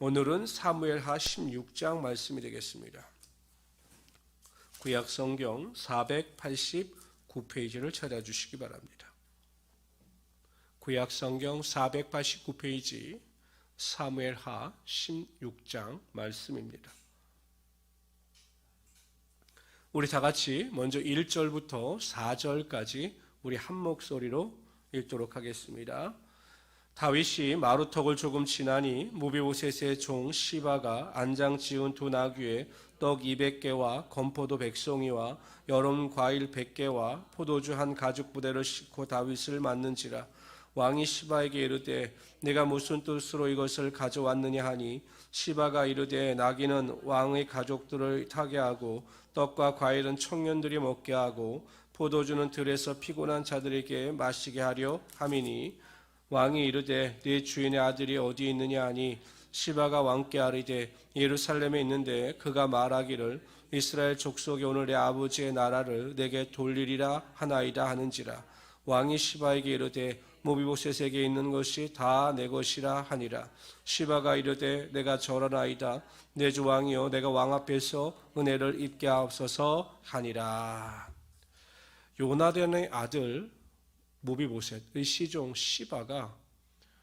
오늘은 사무엘하 16장 말씀이 되겠습니다. 구약 성경 489페이지를 찾아주시기 바랍니다. 구약 성경 489페이지 사무엘하 16장 말씀입니다. 우리 다 같이 먼저 1절부터 4절까지 우리 한 목소리로 읽도록 하겠습니다. 다윗이 마루턱을 조금 지나니 무비보셋의 종 시바가 안장 지은 두 나귀에 떡 200개와 건포도 100송이와 여름 과일 100개와 포도주 한 가죽 부대를 싣고 다윗을 맞는지라. 왕이 시바에게 이르되 내가 무슨 뜻으로 이것을 가져왔느냐 하니 시바가 이르되 나귀는 왕의 가족들을 타게 하고 떡과 과일은 청년들이 먹게 하고 포도주는 들에서 피곤한 자들에게 마시게 하려 함이니 왕이 이르되 네 주인의 아들이 어디 있느냐 하니 시바가 왕께 아뢰되 예루살렘에 있는데 그가 말하기를 이스라엘 족속이 오늘 내 아버지의 나라를 내게 돌리리라 하나이다 하는지라. 왕이 시바에게 이르되 무비보셋에게 있는 것이 다 내 것이라 하니라. 시바가 이르되 내가 저러나이다. 내 주 왕이여 내가 왕 앞에서 은혜를 입게 하옵소서 하니라. 요나단의 아들 무비보셋의 시종 시바가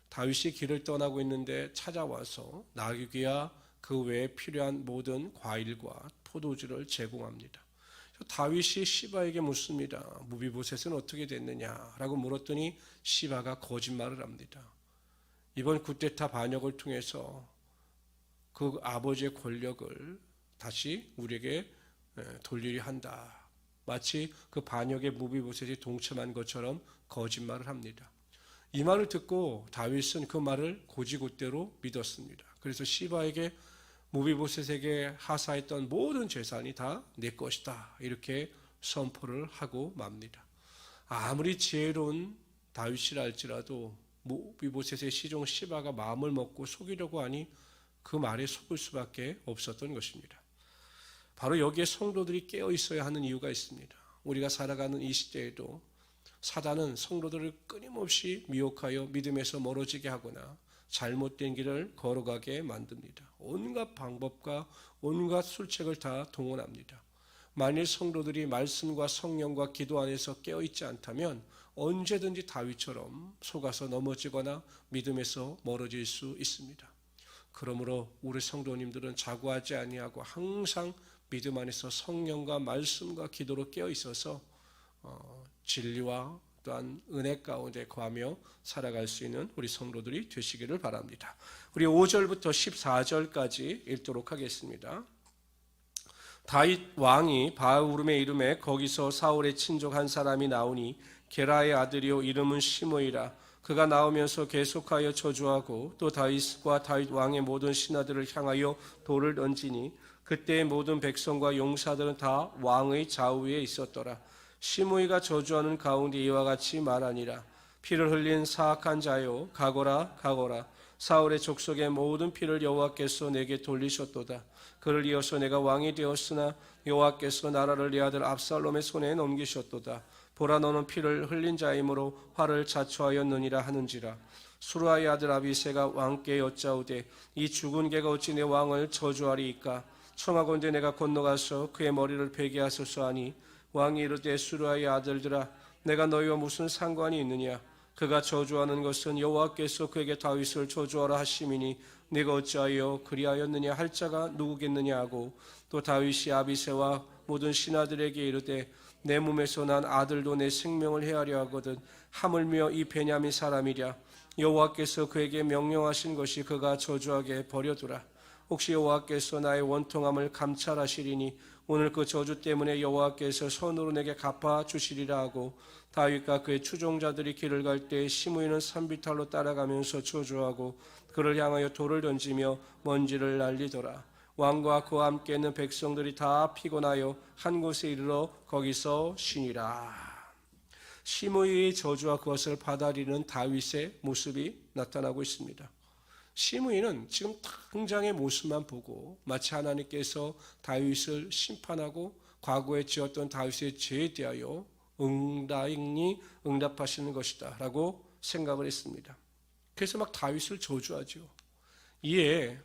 다윗이 길을 떠나고 있는데 찾아와서 나귀와 그 외에 필요한 모든 과일과 포도주를 제공합니다. 다윗이 시바에게 묻습니다. 무비보셋은 어떻게 됐느냐라고 물었더니 시바가 거짓말을 합니다. 이번 쿠데타 반역을 통해서 그 아버지의 권력을 다시 우리에게 돌리려 한다. 마치 그 반역에 무비보셋이 동참한 것처럼 거짓말을 합니다. 이 말을 듣고 다윗은 그 말을 곧이곧대로 믿었습니다. 그래서 시바에게 무비보셋에게 하사했던 모든 재산이 다 내 것이다 이렇게 선포를 하고 맙니다. 아무리 지혜로운 다윗이라 할지라도 무비보셋의 시종 시바가 마음을 먹고 속이려고 하니 그 말에 속을 수밖에 없었던 것입니다. 바로 여기에 성도들이 깨어 있어야 하는 이유가 있습니다. 우리가 살아가는 이 시대에도 사단은 성도들을 끊임없이 미혹하여 믿음에서 멀어지게 하거나 잘못된 길을 걸어가게 만듭니다. 온갖 방법과 온갖 술책을 다 동원합니다. 만일 성도들이 말씀과 성령과 기도 안에서 깨어있지 않다면 언제든지 다윗처럼 속아서 넘어지거나 믿음에서 멀어질 수 있습니다. 그러므로 우리 성도님들은 자고하지 아니하고 항상 믿음 안에서 성령과 말씀과 기도로 깨어있어서 진리와 또한 은혜 가운데 거하며 살아갈 수 있는 우리 성도들이 되시기를 바랍니다. 우리 5절부터 14절까지 읽도록 하겠습니다. 다윗 왕이 바울음에 이름에 거기서 사울의 친족 한 사람이 나오니 게라의 아들이요 이름은 시므이라. 그가 나오면서 계속하여 저주하고 또 다윗과 다윗 왕의 모든 신하들을 향하여 돌을 던지니 그때의 모든 백성과 용사들은 다 왕의 좌우에 있었더라. 시므이가 저주하는 가운데 이와 같이 말하니라. 피를 흘린 사악한 자요 가거라 가거라. 사울의 족속의 모든 피를 여호와께서 내게 돌리셨도다. 그를 이어서 내가 왕이 되었으나 여호와께서 나라를 네 아들 압살롬의 손에 넘기셨도다. 보라 너는 피를 흘린 자이므로 화를 자초하였느니라 하는지라. 수르아의 아들 아비새가 왕께 여짜오되 이 죽은 개가 어찌 내 왕을 저주하리이까. 청하건대 내가 건너가서 그의 머리를 베게 하소서 하니 왕이 이르되 수르아의 아들들아 내가 너희와 무슨 상관이 있느냐. 그가 저주하는 것은 여호와께서 그에게 다윗을 저주하라 하심이니 네가 어찌하여 그리하였느냐 할 자가 누구겠느냐 하고 또 다윗이 아비새와 모든 신하들에게 이르되 내 몸에서 난 아들도 내 생명을 해하려 하거든 하물며 이 베냐민 사람이랴. 여호와께서 그에게 명령하신 것이 그가 저주하게 버려두라. 혹시 여호와께서 나의 원통함을 감찰하시리니 오늘 그 저주 때문에 여호와께서 손으로 내게 갚아주시리라 하고 다윗과 그의 추종자들이 길을 갈 때 시므이는 산비탈로 따라가면서 저주하고 그를 향하여 돌을 던지며 먼지를 날리더라. 왕과 그와 함께 있는 백성들이 다 피곤하여 한 곳에 이르러 거기서 쉬니라. 시므이의 저주와 그것을 받아들이는 다윗의 모습이 나타나고 있습니다. 시므이는 지금 당장의 모습만 보고 마치 하나님께서 다윗을 심판하고 과거에 지었던 다윗의 죄에 대하여 응답이 응답하시는 것이다 라고 생각을 했습니다. 그래서 막 다윗을 저주하죠. 이에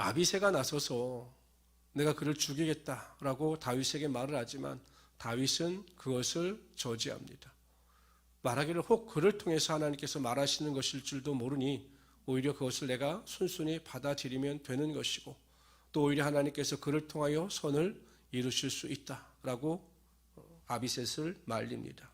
아비새가 나서서 내가 그를 죽이겠다라고 다윗에게 말을 하지만 다윗은 그것을 저지합니다. 말하기를 혹 그를 통해서 하나님께서 말하시는 것일 줄도 모르니 오히려 그것을 내가 순순히 받아들이면 되는 것이고 또 오히려 하나님께서 그를 통하여 선을 이루실 수 있다라고 아비셋을 말립니다.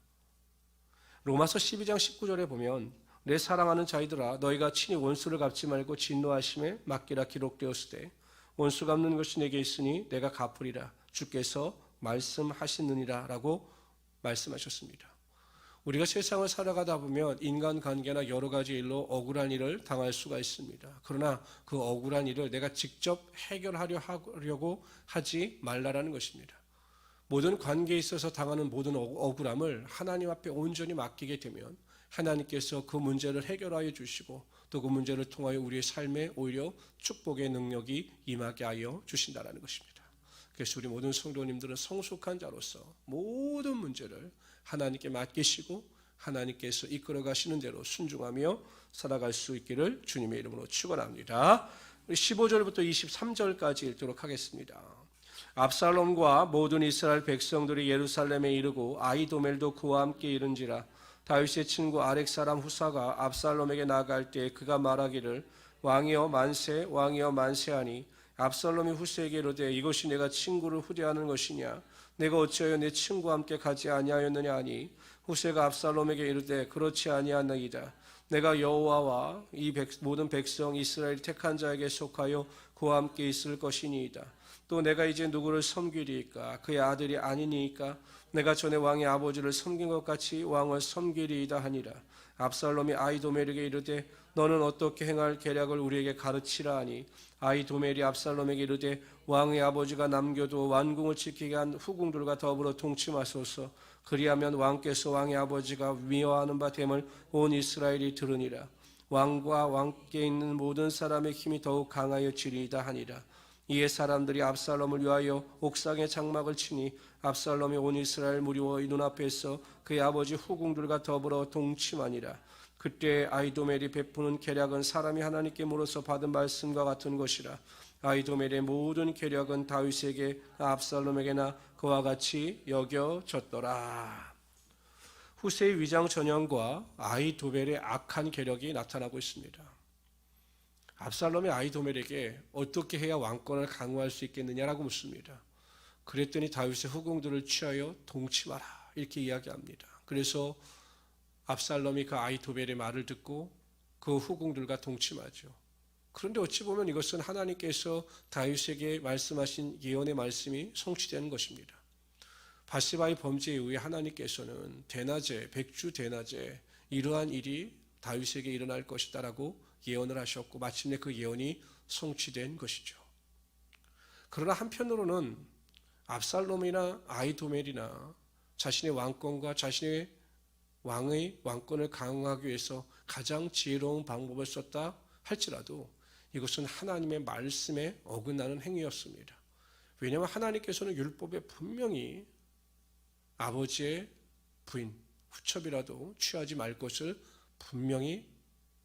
로마서 12장 19절에 보면 내 사랑하는 자이들아 너희가 친히 원수를 갚지 말고 진노하심에 맡기라 기록되었을 때 원수 갚는 것이 내게 있으니 내가 갚으리라 주께서 말씀하시느니라 라고 말씀하셨습니다. 우리가 세상을 살아가다 보면 인간관계나 여러 가지 일로 억울한 일을 당할 수가 있습니다. 그러나 그 억울한 일을 내가 직접 해결하려고 하지 말라라는 것입니다. 모든 관계에 있어서 당하는 모든 억울함을 하나님 앞에 온전히 맡기게 되면 하나님께서 그 문제를 해결하여 주시고 또 그 문제를 통하여 우리의 삶에 오히려 축복의 능력이 임하게 하여 주신다는 것입니다. 그래서 우리 모든 성도님들은 성숙한 자로서 모든 문제를 하나님께 맡기시고 하나님께서 이끌어 가시는 대로 순종하며 살아갈 수 있기를 주님의 이름으로 축원합니다. 15절부터 23절까지 읽도록 하겠습니다. 압살롬과 모든 이스라엘 백성들이 예루살렘에 이르고 아히도멜도 그와 함께 이른지라 다윗의 친구 아렉 사람 후사가 압살롬에게 나갈 때 그가 말하기를 왕이여 만세 왕이여 만세하니 압살롬이 후세에게 이르되 이것이 내가 친구를 후대하는 것이냐 내가 어찌하여 내 친구와 함께 가지 아니하였느냐 하니 후세가 압살롬에게 이르되 그렇지 아니하나이다 내가 여호와와 이 모든 백성 이스라엘 택한 자에게 속하여 그와 함께 있을 것이니이다 또 내가 이제 누구를 섬기리이까 그의 아들이 아니니이까 내가 전에 왕의 아버지를 섬긴 것 같이 왕을 섬기리이다 하니라 압살롬이 아히도멜에게 이르되 너는 어떻게 행할 계략을 우리에게 가르치라 하니 아히도멜이 압살롬에게 이르되 왕의 아버지가 남겨도 왕궁을 지키게 한 후궁들과 더불어 동침하소서 그리하면 왕께서 왕의 아버지가 미워하는 바 됨을 온 이스라엘이 들으니라 왕과 왕께 있는 모든 사람의 힘이 더욱 강하여지리이다 하니라 이에 사람들이 압살롬을 위하여 옥상에 장막을 치니 압살롬이 온 이스라엘 무리의 눈앞에서 그의 아버지 후궁들과 더불어 동침하니라 그때 아히도멜이 베푸는 계략은 사람이 하나님께 물어서 받은 말씀과 같은 것이라 아히도멜의 모든 계략은 다윗에게 압살롬에게나 그와 같이 여겨졌더라. 후세의 위장 전형과 아히도멜의 악한 계략이 나타나고 있습니다. 압살롬이 아히도멜에게 어떻게 해야 왕권을 강화할 수 있겠느냐라고 묻습니다. 그랬더니 다윗의 후궁들을 취하여 동침하라 이렇게 이야기합니다. 그래서 압살롬이 그 아히도멜의 말을 듣고 그 후궁들과 동침하죠. 그런데 어찌 보면 이것은 하나님께서 다윗에게 말씀하신 예언의 말씀이 성취되는 것입니다. 바세바의 범죄에 의해 하나님께서는 대낮에 백주 대낮에 이러한 일이 다윗에게 일어날 것이다라고 예언을 하셨고 마침내 그 예언이 성취된 것이죠. 그러나 한편으로는 압살롬이나 아히도멜이나 자신의 왕권과 자신의 왕의 왕권을 강화하기 위해서 가장 지혜로운 방법을 썼다 할지라도 이것은 하나님의 말씀에 어긋나는 행위였습니다. 왜냐하면 하나님께서는 율법에 분명히 아버지의 부인, 후첩이라도 취하지 말 것을 분명히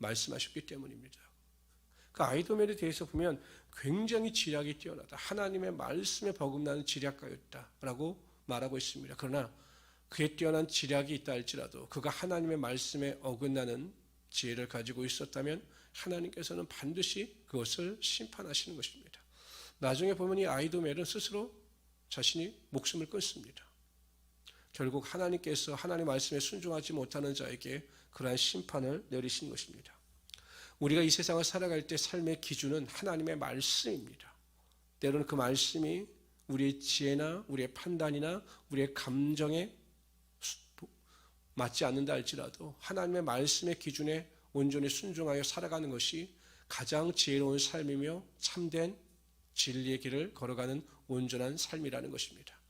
말씀하셨기 때문입니다. 그 아히도멜에 대해서 보면 굉장히 지략이 뛰어나다. 하나님의 말씀에 버금나는 지략가였다라고 말하고 있습니다. 그러나 그의 뛰어난 지략이 있다 할지라도 그가 하나님의 말씀에 어긋나는 지혜를 가지고 있었다면 하나님께서는 반드시 그것을 심판하시는 것입니다. 나중에 보면 이 아히도멜은 스스로 자신이 목숨을 끊습니다. 결국 하나님께서 하나님의 말씀에 순종하지 못하는 자에게 그러한 심판을 내리신 것입니다. 우리가 이 세상을 살아갈 때 삶의 기준은 하나님의 말씀입니다. 때로는 그 말씀이 우리의 지혜나 우리의 판단이나 우리의 감정에 맞지 않는다 할지라도 하나님의 말씀의 기준에 온전히 순종하여 살아가는 것이 가장 지혜로운 삶이며 참된 진리의 길을 걸어가는 온전한 삶이라는 것입니다.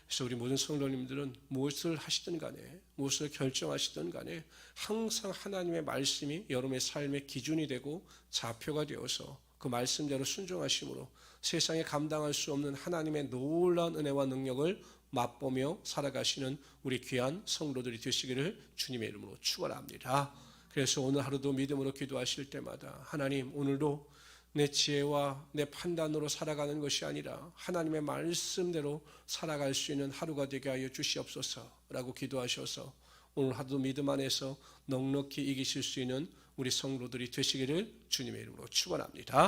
그래서 우리 모든 성도님들은 무엇을 하시든 간에 무엇을 결정하시든 간에 항상 하나님의 말씀이 여러분의 삶의 기준이 되고 좌표가 되어서 그 말씀대로 순종하심으로 세상에 감당할 수 없는 하나님의 놀라운 은혜와 능력을 맛보며 살아가시는 우리 귀한 성도들이 되시기를 주님의 이름으로 축원합니다. 그래서 오늘 하루도 믿음으로 기도하실 때마다 하나님 오늘도 내 지혜와 내 판단으로 살아가는 것이 아니라 하나님의 말씀대로 살아갈 수 있는 하루가 되게 하여 주시옵소서라고 기도하셔서 오늘 하루도 믿음 안에서 넉넉히 이기실 수 있는 우리 성도들이 되시기를 주님의 이름으로 축원합니다.